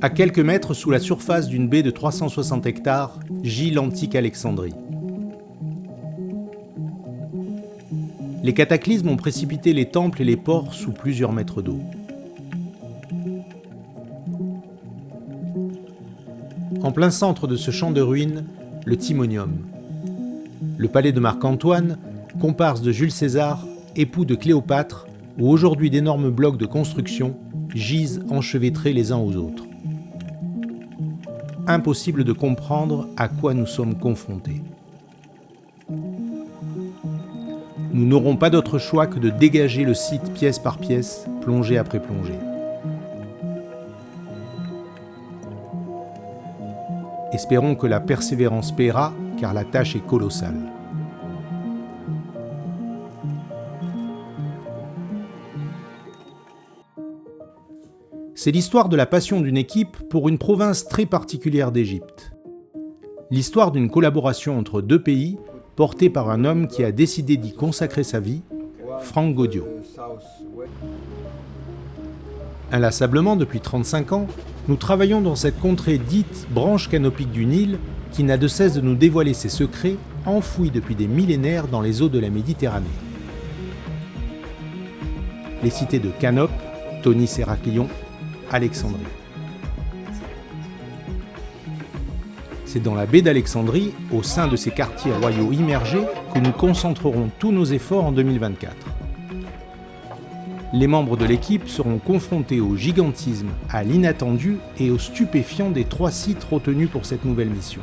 À quelques mètres sous la surface d'une baie de 360 hectares, gît l'antique Alexandrie. Les cataclysmes ont précipité les temples et les ports sous plusieurs mètres d'eau. En plein centre de ce champ de ruines, le Timonium. Le palais de Marc-Antoine, comparse de Jules César, époux de Cléopâtre, où aujourd'hui d'énormes blocs de construction gisent enchevêtrés les uns aux autres. Impossible de comprendre à quoi nous sommes confrontés. Nous n'aurons pas d'autre choix que de dégager le site pièce par pièce, plongée après plongée. Espérons que la persévérance paiera, car la tâche est colossale. C'est l'histoire de la passion d'une équipe pour une province très particulière d'Égypte. L'histoire d'une collaboration entre deux pays, portée par un homme qui a décidé d'y consacrer sa vie, Franck Gaudio. Inlassablement depuis 35 ans, nous travaillons dans cette contrée dite branche canopique du Nil, qui n'a de cesse de nous dévoiler ses secrets, enfouis depuis des millénaires dans les eaux de la Méditerranée. Les cités de Canope, Tonis Héraclion, Alexandrie. C'est dans la baie d'Alexandrie, au sein de ces quartiers royaux immergés, que nous concentrerons tous nos efforts en 2024. Les membres de l'équipe seront confrontés au gigantisme, à l'inattendu et au stupéfiant des 3 sites retenus pour cette nouvelle mission.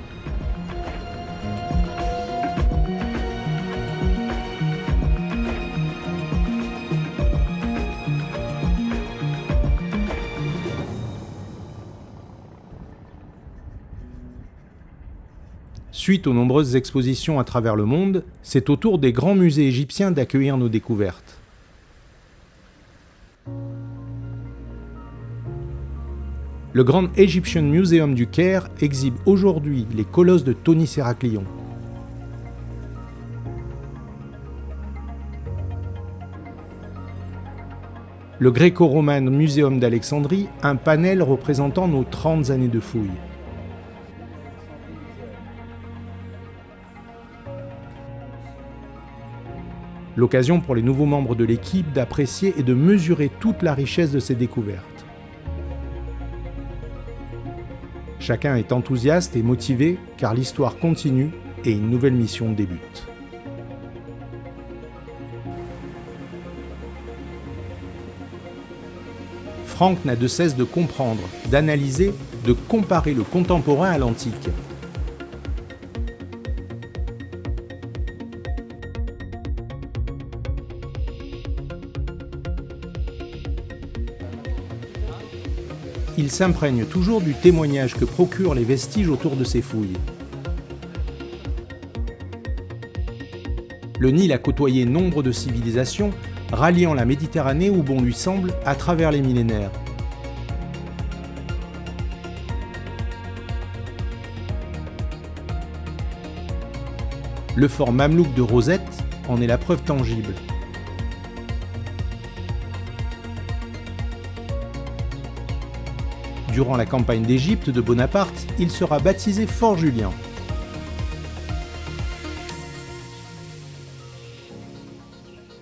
Suite aux nombreuses expositions à travers le monde, c'est au tour des grands musées égyptiens d'accueillir nos découvertes. Le Grand Egyptian Museum du Caire exhibe aujourd'hui les colosses de Tonis Héraclion. Le Gréco-Roman Museum d'Alexandrie, un panel représentant nos 30 années de fouilles. L'occasion pour les nouveaux membres de l'équipe d'apprécier et de mesurer toute la richesse de ces découvertes. Chacun est enthousiaste et motivé car l'histoire continue et une nouvelle mission débute. Franck n'a de cesse de comprendre, d'analyser, de comparer le contemporain à l'antique. Il s'imprègne toujours du témoignage que procurent les vestiges autour de ces fouilles. Le Nil a côtoyé nombre de civilisations, ralliant la Méditerranée où bon lui semble à travers les millénaires. Le fort mamelouk de Rosette en est la preuve tangible. Durant la campagne d'Égypte de Bonaparte, il sera baptisé Fort Julien.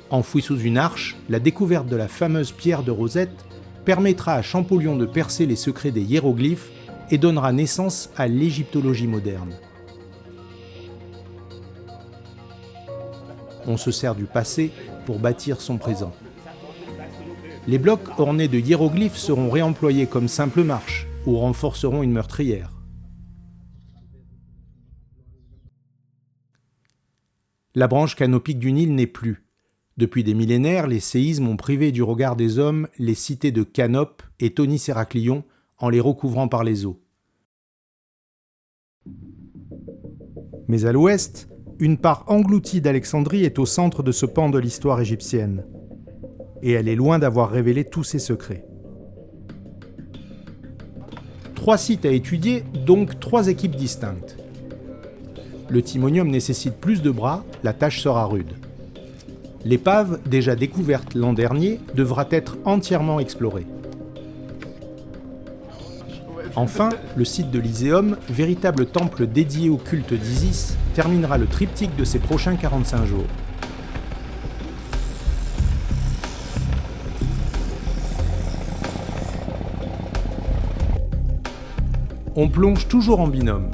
Enfoui sous une arche, la découverte de la fameuse pierre de Rosette permettra à Champollion de percer les secrets des hiéroglyphes et donnera naissance à l'égyptologie moderne. On se sert du passé pour bâtir son présent. Les blocs ornés de hiéroglyphes seront réemployés comme simples marches ou renforceront une meurtrière. La branche canopique du Nil n'est plus. Depuis des millénaires, les séismes ont privé du regard des hommes les cités de Canope et Tonis Héraclion en les recouvrant par les eaux. Mais à l'ouest, une part engloutie d'Alexandrie est au centre de ce pan de l'histoire égyptienne. Et elle est loin d'avoir révélé tous ses secrets. 3 sites à étudier, donc 3 équipes distinctes. Le Timonium nécessite plus de bras, la tâche sera rude. L'épave, déjà découverte l'an dernier, devra être entièrement explorée. Enfin, le site de l'Iséum, véritable temple dédié au culte d'Isis, terminera le triptyque de ses prochains 45 jours. On plonge toujours en binôme.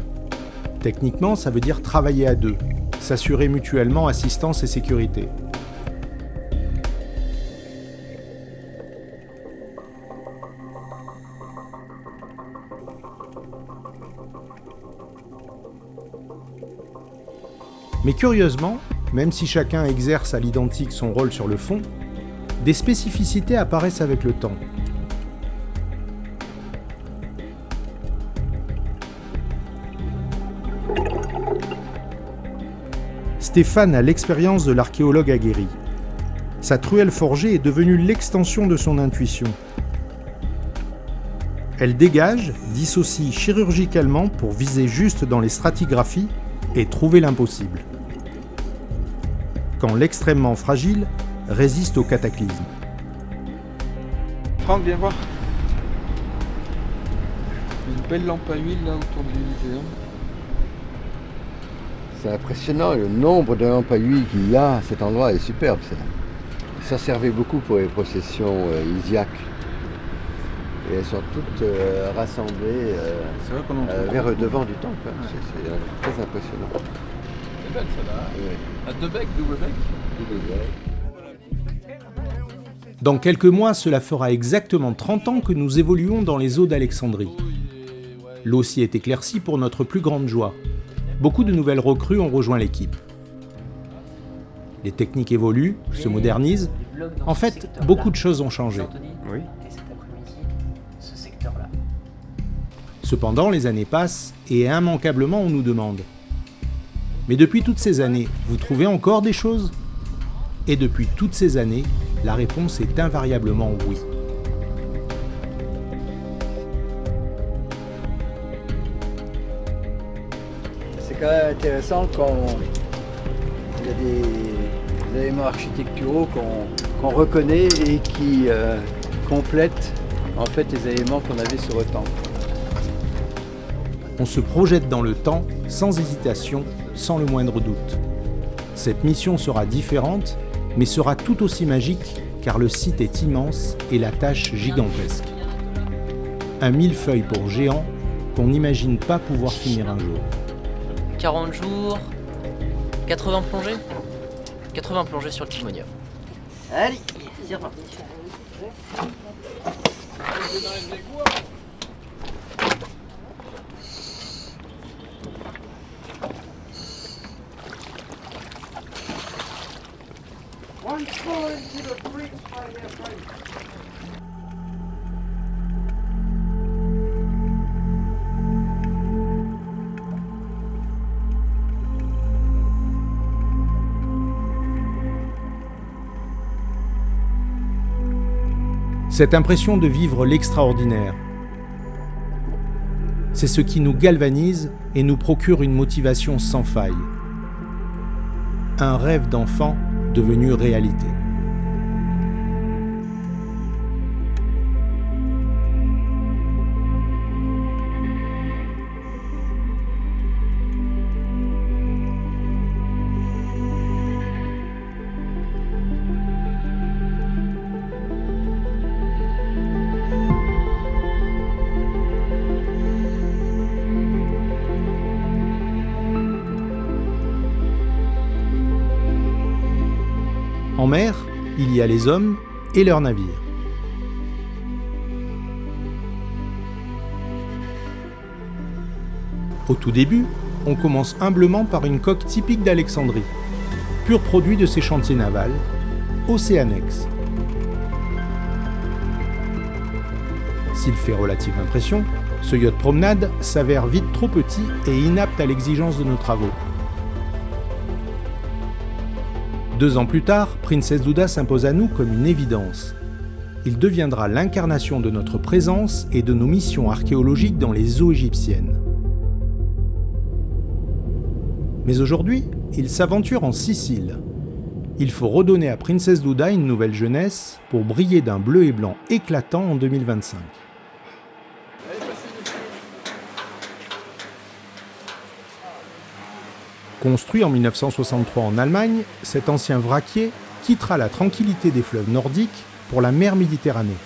Techniquement, ça veut dire travailler à deux, s'assurer mutuellement assistance et sécurité. Mais curieusement, même si chacun exerce à l'identique son rôle sur le fond, des spécificités apparaissent avec le temps. Stéphane a l'expérience de l'archéologue aguerri. Sa truelle forgée est devenue l'extension de son intuition. Elle dégage, dissocie chirurgicalement pour viser juste dans les stratigraphies et trouver l'impossible. Quand l'extrêmement fragile résiste au cataclysme. Franck, viens voir. Une belle lampe à huile là autour de l'Elyséeum. C'est impressionnant, le nombre de lampes à huile qu'il y a à cet endroit est superbe. Ça servait beaucoup pour les processions isiaques. Et elles sont toutes rassemblées vers le devant du temple. Hein. C'est très impressionnant. C'est belle celle-là. Oui. À deux becs, double bec. Dans quelques mois, cela fera exactement 30 ans que nous évoluons dans les eaux d'Alexandrie. L'eau s'y est éclaircie pour notre plus grande joie. Beaucoup de nouvelles recrues ont rejoint l'équipe. Les techniques évoluent, se modernisent. En fait, beaucoup de choses ont changé. Oui. Cependant, les années passent et immanquablement on nous demande « Mais depuis toutes ces années, vous trouvez encore des choses ?» Et depuis toutes ces années, la réponse est invariablement oui. C'est quand même intéressant quand il y a des éléments architecturaux qu'on reconnaît et qui complètent en fait les éléments qu'on avait sur le temple. On se projette dans le temps, sans hésitation, sans le moindre doute. Cette mission sera différente, mais sera tout aussi magique, car le site est immense et la tâche gigantesque. Un millefeuille pour géants qu'on n'imagine pas pouvoir finir un jour. 40 jours, 80 plongées 80 plongées sur le Timonium. Allez, c'est reparti. Cette impression de vivre l'extraordinaire, c'est ce qui nous galvanise et nous procure une motivation sans faille. Un rêve d'enfant devenu réalité. En mer, il y a les hommes et leurs navires. Au tout début, on commence humblement par une coque typique d'Alexandrie, pur produit de ces chantiers navals, Océanex. S'il fait relative impression, ce yacht promenade s'avère vite trop petit et inapte à l'exigence de nos travaux. 2 ans plus tard, Princess Douda s'impose à nous comme une évidence. Il deviendra l'incarnation de notre présence et de nos missions archéologiques dans les eaux égyptiennes. Mais aujourd'hui, il s'aventure en Sicile. Il faut redonner à Princess Douda une nouvelle jeunesse pour briller d'un bleu et blanc éclatant en 2025. Construit en 1963 en Allemagne, cet ancien vraquier quittera la tranquillité des fleuves nordiques pour la mer Méditerranée.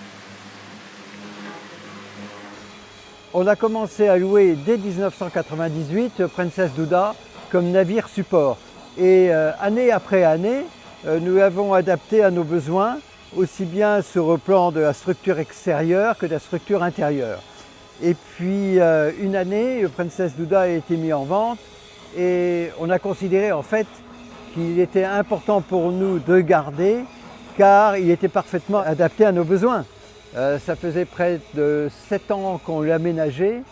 On a commencé à louer dès 1998 Princess Douda comme navire support. Et année après année, nous l'avons adapté à nos besoins, aussi bien sur le plan de la structure extérieure que de la structure intérieure. Et puis une année, le Princess Douda a été mis en vente et on a considéré en fait qu'il était important pour nous de le garder car il était parfaitement adapté à nos besoins. Ça faisait près de 7 ans qu'on l'aménageait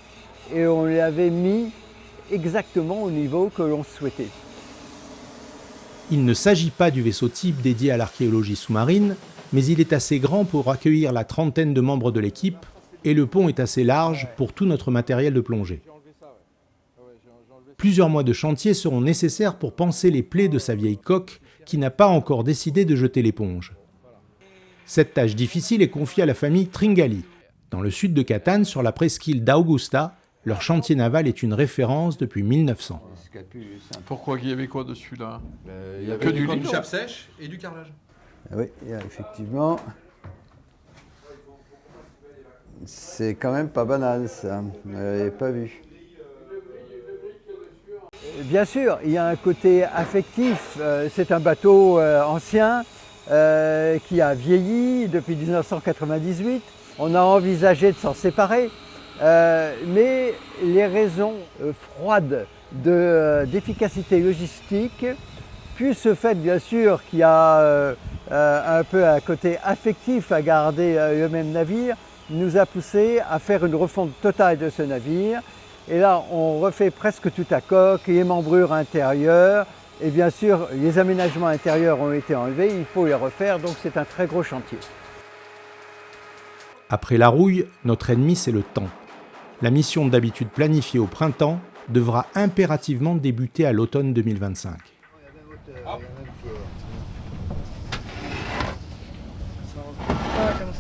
et on l'avait mis exactement au niveau que l'on souhaitait. Il ne s'agit pas du vaisseau type dédié à l'archéologie sous-marine, mais il est assez grand pour accueillir la trentaine de membres de l'équipe et le pont est assez large pour tout notre matériel de plongée. Plusieurs mois de chantier seront nécessaires pour panser les plaies de sa vieille coque qui n'a pas encore décidé de jeter l'éponge. Cette tâche difficile est confiée à la famille Tringali. Dans le sud de Catane, sur la presqu'île d'Augusta, leur chantier naval est une référence depuis 1900. Pourquoi il y avait quoi dessus là? Il y avait Que du Du liquide. chape sèche et du carrelage. Oui, effectivement. C'est quand même pas banal ça, je l'avais pas vu. Bien sûr, il y a un côté affectif. C'est un bateau ancien qui a vieilli depuis 1998. On a envisagé de s'en séparer, mais les raisons froides d'efficacité logistique, plus ce fait bien sûr qu'il y a un peu un côté affectif à garder le même navire, nous a poussé à faire une refonte totale de ce navire. Et là, on refait presque toute la coque, les membrures intérieures, et bien sûr, les aménagements intérieurs ont été enlevés, il faut les refaire, donc c'est un très gros chantier. Après la rouille, notre ennemi c'est le temps. La mission d'habitude planifiée au printemps devra impérativement débuter à l'automne 2025. Comme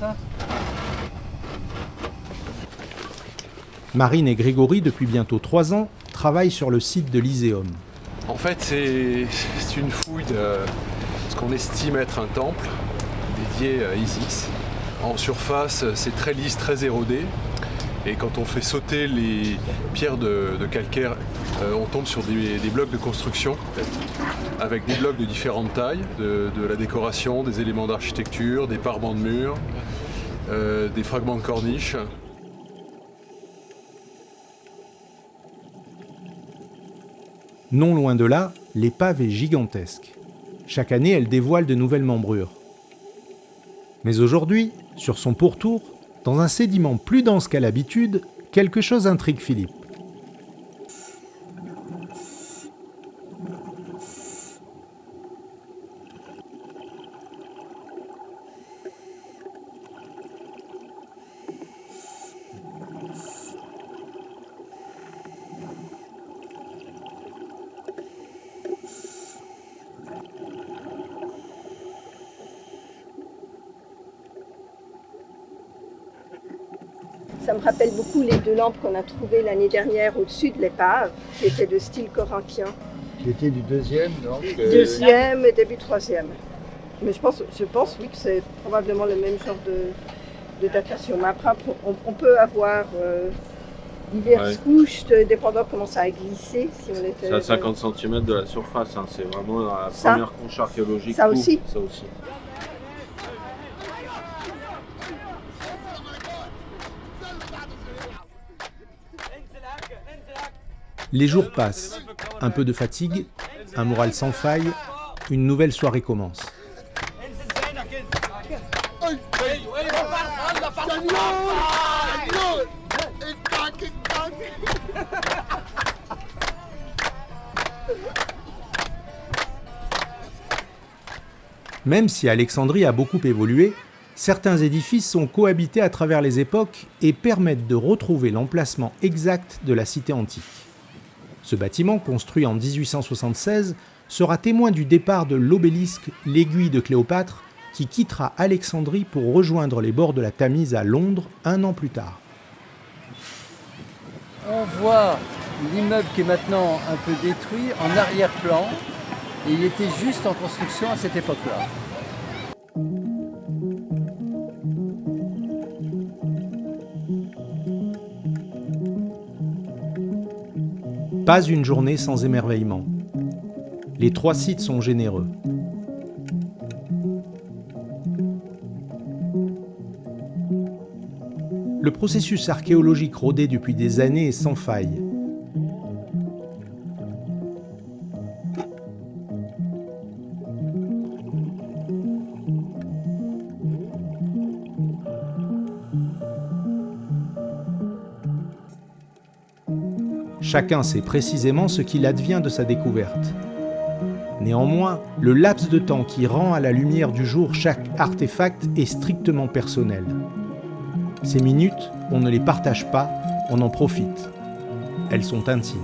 ça. Marine et Grégory, depuis bientôt 3 ans, travaillent sur le site de l'Iséum. En fait, c'est une fouille de ce qu'on estime être un temple dédié à Isis. En surface, c'est très lisse, très érodé. Et quand on fait sauter les pierres de calcaire, on tombe sur des blocs de construction avec des blocs de différentes tailles, de la décoration, des éléments d'architecture, des parements de murs, des fragments de corniches. Non loin de là, l'épave est gigantesque. Chaque année, elle dévoile de nouvelles membrures. Mais aujourd'hui, sur son pourtour, dans un sédiment plus dense qu'à l'habitude, quelque chose intrigue Philippe. Ça me rappelle beaucoup les 2 lampes qu'on a trouvées l'année dernière au-dessus de l'épave, qui étaient de style corinthien. Qui était du deuxième, donc. Deuxième et début 3e. Mais je pense oui, que c'est probablement le même genre de datation. Mais après, on peut avoir diverses couches, dépendant comment ça a glissé. Si on était, c'est à 50 cm de la surface, hein. C'est vraiment la Ça. première couche archéologique. Ça aussi. Ça aussi. Les jours passent, un peu de fatigue, un moral sans faille, une nouvelle soirée commence. Même si Alexandrie a beaucoup évolué, certains édifices ont cohabité à travers les époques et permettent de retrouver l'emplacement exact de la cité antique. Ce bâtiment, construit en 1876, sera témoin du départ de l'obélisque L'Aiguille de Cléopâtre, qui quittera Alexandrie pour rejoindre les bords de la Tamise à Londres 1 an plus tard. On voit l'immeuble qui est maintenant un peu détruit en arrière-plan. Et il était juste en construction à cette époque-là. Pas une journée sans émerveillement. Les 3 sites sont généreux. Le processus archéologique rodé depuis des années est sans faille. Chacun sait précisément ce qu'il advient de sa découverte. Néanmoins, le laps de temps qui rend à la lumière du jour chaque artefact est strictement personnel. Ces minutes, on ne les partage pas, on en profite. Elles sont intimes.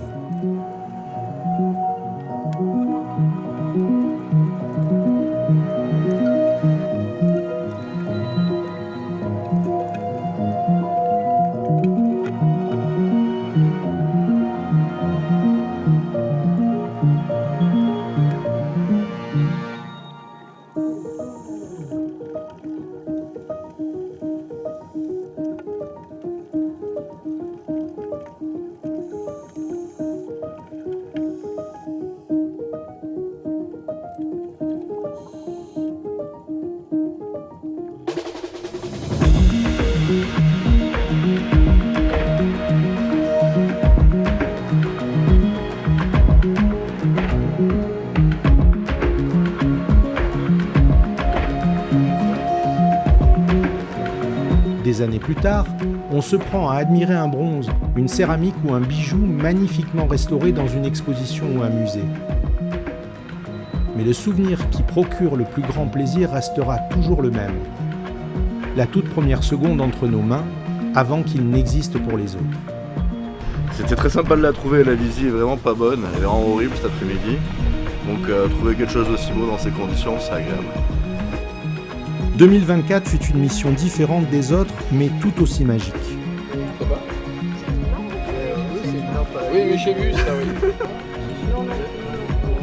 Des années plus tard, on se prend à admirer un bronze, une céramique ou un bijou magnifiquement restauré dans une exposition ou un musée. Mais le souvenir qui procure le plus grand plaisir restera toujours le même. La toute première seconde entre nos mains, avant qu'il n'existe pour les autres. C'était très sympa de la trouver, la visite est vraiment pas bonne, elle est vraiment horrible cet après-midi. Donc trouver quelque chose d'aussi beau dans ces conditions, c'est agréable. 2024 fut une mission différente des autres, mais tout aussi magique. Ça va Oui, oui, j'ai vu ça, oui.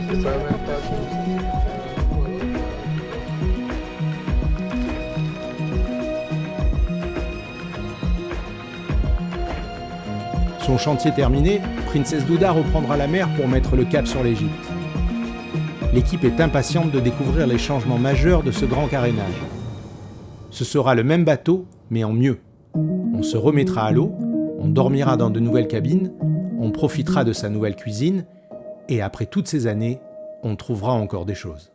C'est ça, même pas. Son chantier terminé, Princess Douda reprendra la mer pour mettre le cap sur l'Égypte. L'équipe est impatiente de découvrir les changements majeurs de ce grand carénage. Ce sera le même bateau, mais en mieux. On se remettra à l'eau, on dormira dans de nouvelles cabines, on profitera de sa nouvelle cuisine, et après toutes ces années, on trouvera encore des choses.